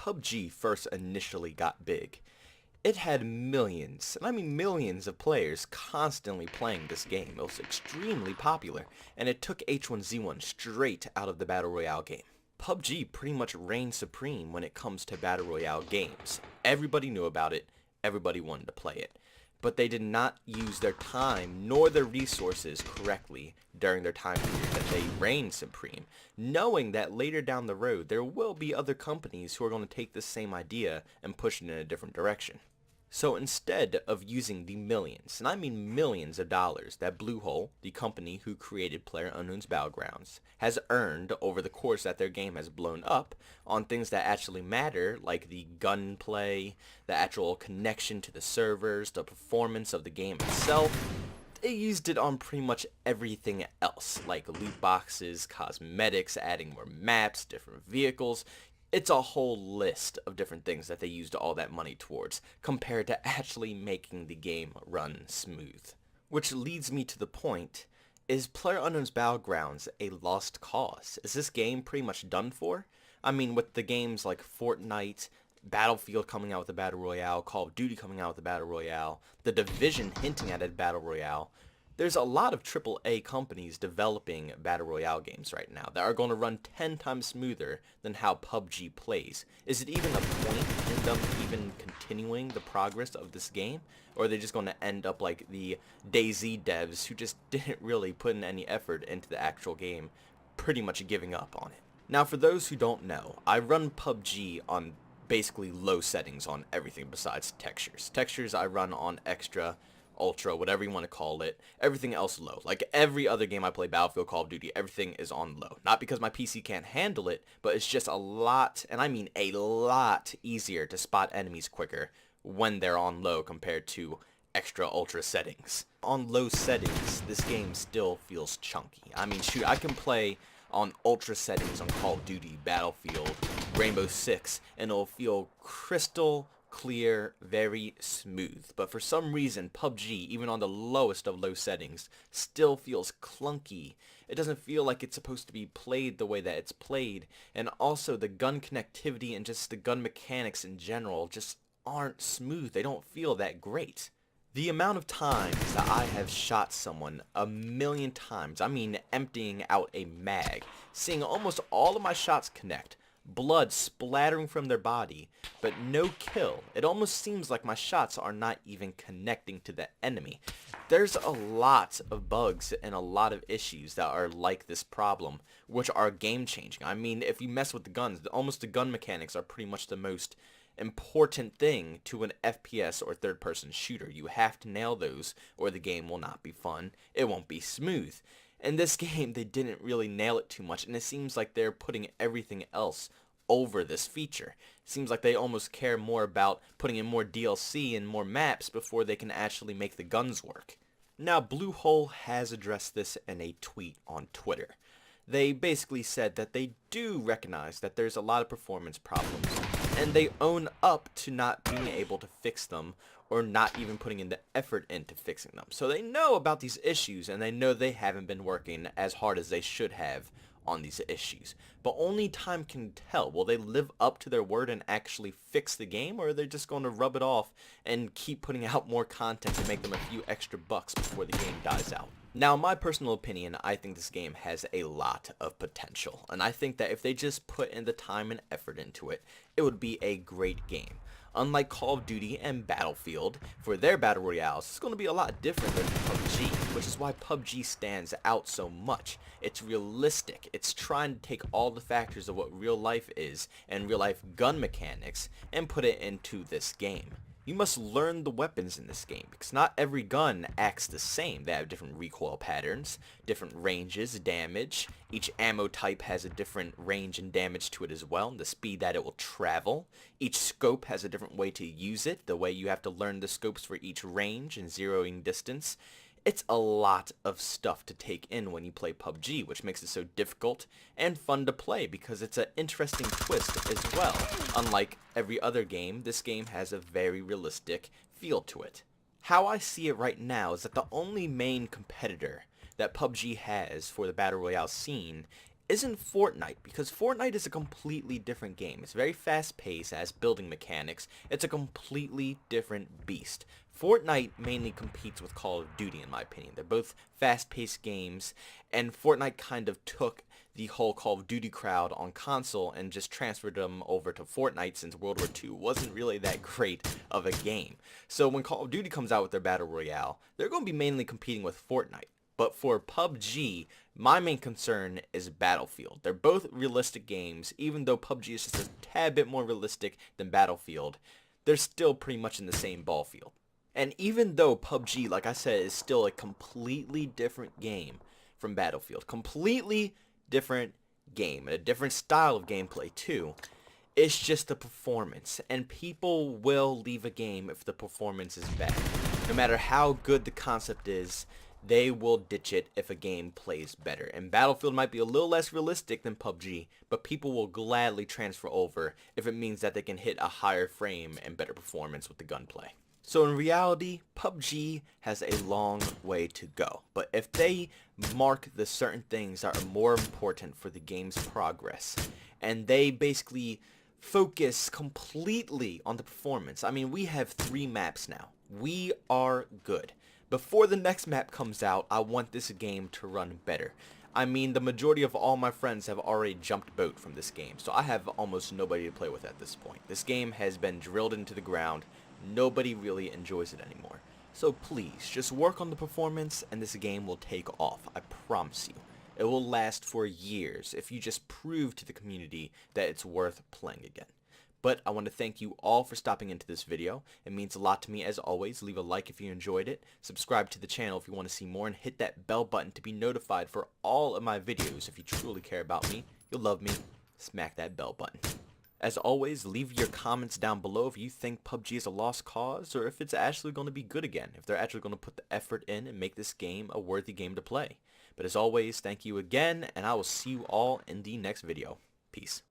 PUBG first initially got big, it had millions, and I mean millions of players constantly playing this game. It was extremely popular, and it took H1Z1 straight out of the Battle Royale game. PUBG pretty much reigned supreme when it comes to Battle Royale games. Everybody knew about it, everybody wanted to play it. But they did not use their time nor their resources correctly during their time period that they reigned supreme, knowing that later down the road there will be other companies who are going to take this same idea and push it in a different direction. So instead of using the millions, and I mean millions of dollars that Bluehole, the company who created PlayerUnknown's Battlegrounds, has earned over the course that their game has blown up on things that actually matter, like the gunplay, the actual connection to the servers, the performance of the game itself, they used it on pretty much everything else, like loot boxes, cosmetics, adding more maps, different vehicles. It's a whole list of different things that they used all that money towards, compared to actually making the game run smooth. Which leads me to the point, is PlayerUnknown's Battlegrounds a lost cause? Is this game pretty much done for? I mean, with the games like Fortnite, Battlefield coming out with a Battle Royale, Call of Duty coming out with a Battle Royale, The Division hinting at a Battle Royale, there's a lot of AAA companies developing Battle Royale games right now that are going to run 10 times smoother than how PUBG plays. Is it even a point in them even continuing the progress of this game? Or are they just going to end up like the DayZ devs who just didn't really put in any effort into the actual game, pretty much giving up on it? Now, for those who don't know, I run PUBG on basically low settings on everything besides textures. Textures I run on extra, ultra, whatever you want to call it, everything else low. Like every other game I play, Battlefield, Call of Duty, everything is on low. Not because my PC can't handle it, but it's just a lot, and I mean a lot easier to spot enemies quicker when they're on low compared to extra ultra settings. On low settings, this game still feels chunky. I mean, shoot, I can play on ultra settings on Call of Duty, Battlefield, Rainbow Six, and it'll feel crystal clear, very smooth. But for some reason, PUBG, even on the lowest of low settings, still feels clunky. It doesn't feel like it's supposed to be played the way that it's played. And also the gun connectivity and just the gun mechanics in general just aren't smooth. They don't feel that great. The amount of times that I have shot someone a million times, I mean emptying out a mag, seeing almost all of my shots connect, blood splattering from their body, but no kill. It almost seems like my shots are not even connecting to the enemy. There's a lot of bugs and a lot of issues that are like this problem, which are game changing. I mean, if you mess with the guns, almost the gun mechanics are pretty much the most important thing to an FPS or third person shooter. You have to nail those or the game will not be fun. It won't be smooth. In this game, they didn't really nail it too much, and it seems like they're putting everything else over this feature. It seems like they almost care more about putting in more DLC and more maps before they can actually make the guns work. Now, Bluehole has addressed this in a tweet on Twitter. They basically said that they do recognize that there's a lot of performance problems, and they own up to not being able to fix them or not even putting in the effort into fixing them. So they know about these issues, and they know they haven't been working as hard as they should have on these issues. But only time can tell. Will they live up to their word and actually fix the game, or are they just going to rub it off and keep putting out more content to make them a few extra bucks before the game dies out? Now, in my personal opinion, I think this game has a lot of potential, and I think that if they just put in the time and effort into it, it would be a great game. Unlike Call of Duty and Battlefield, for their Battle Royales, it's going to be a lot different than PUBG, which is why PUBG stands out so much. It's realistic. It's trying to take all the factors of what real life is and real life gun mechanics and put it into this game. You must learn the weapons in this game, because not every gun acts the same. They have different recoil patterns, different ranges, damage. Each ammo type has a different range and damage to it as well, and the speed that it will travel. Each scope has a different way to use it, the way you have to learn the scopes for each range and zeroing distance. It's a lot of stuff to take in when you play PUBG, which makes it so difficult and fun to play because it's an interesting twist as well. Unlike every other game, this game has a very realistic feel to it. How I see it right now is that the only main competitor that PUBG has for the Battle Royale scene isn't Fortnite, because Fortnite is a completely different game. It's very fast-paced, has building mechanics. It's a completely different beast. Fortnite mainly competes with Call of Duty, in my opinion. They're both fast-paced games, and Fortnite kind of took the whole Call of Duty crowd on console and just transferred them over to Fortnite, since World War II wasn't really that great of a game. So when Call of Duty comes out with their Battle Royale, they're going to be mainly competing with Fortnite. But for PUBG, my main concern is Battlefield. They're both realistic games. Even though PUBG is just a tad bit more realistic than Battlefield, they're still pretty much in the same ball field. And even though PUBG, like I said, is still a completely different game from Battlefield, completely different game, and a different style of gameplay too, it's just the performance. And people will leave a game if the performance is bad. No matter how good the concept is, they will ditch it if a game plays better. And Battlefield might be a little less realistic than PUBG, but people will gladly transfer over if it means that they can hit a higher frame and better performance with the gunplay. So in reality, PUBG has a long way to go. But if they mark the certain things that are more important for the game's progress, and they basically focus completely on the performance. I mean, we have 3 maps now. We are good. Before the next map comes out, I want this game to run better. I mean, the majority of all my friends have already jumped boat from this game, so I have almost nobody to play with at this point. This game has been drilled into the ground. Nobody really enjoys it anymore. So please, just work on the performance and this game will take off. I promise you. It will last for years if you just prove to the community that it's worth playing again. But I want to thank you all for stopping into this video. It means a lot to me as always. Leave a like if you enjoyed it. Subscribe to the channel if you want to see more, and hit that bell button to be notified for all of my videos. If you truly care about me, you'll love me, smack that bell button. As always, leave your comments down below if you think PUBG is a lost cause, or if it's actually going to be good again, if they're actually going to put the effort in and make this game a worthy game to play. But as always, thank you again, and I will see you all in the next video. Peace.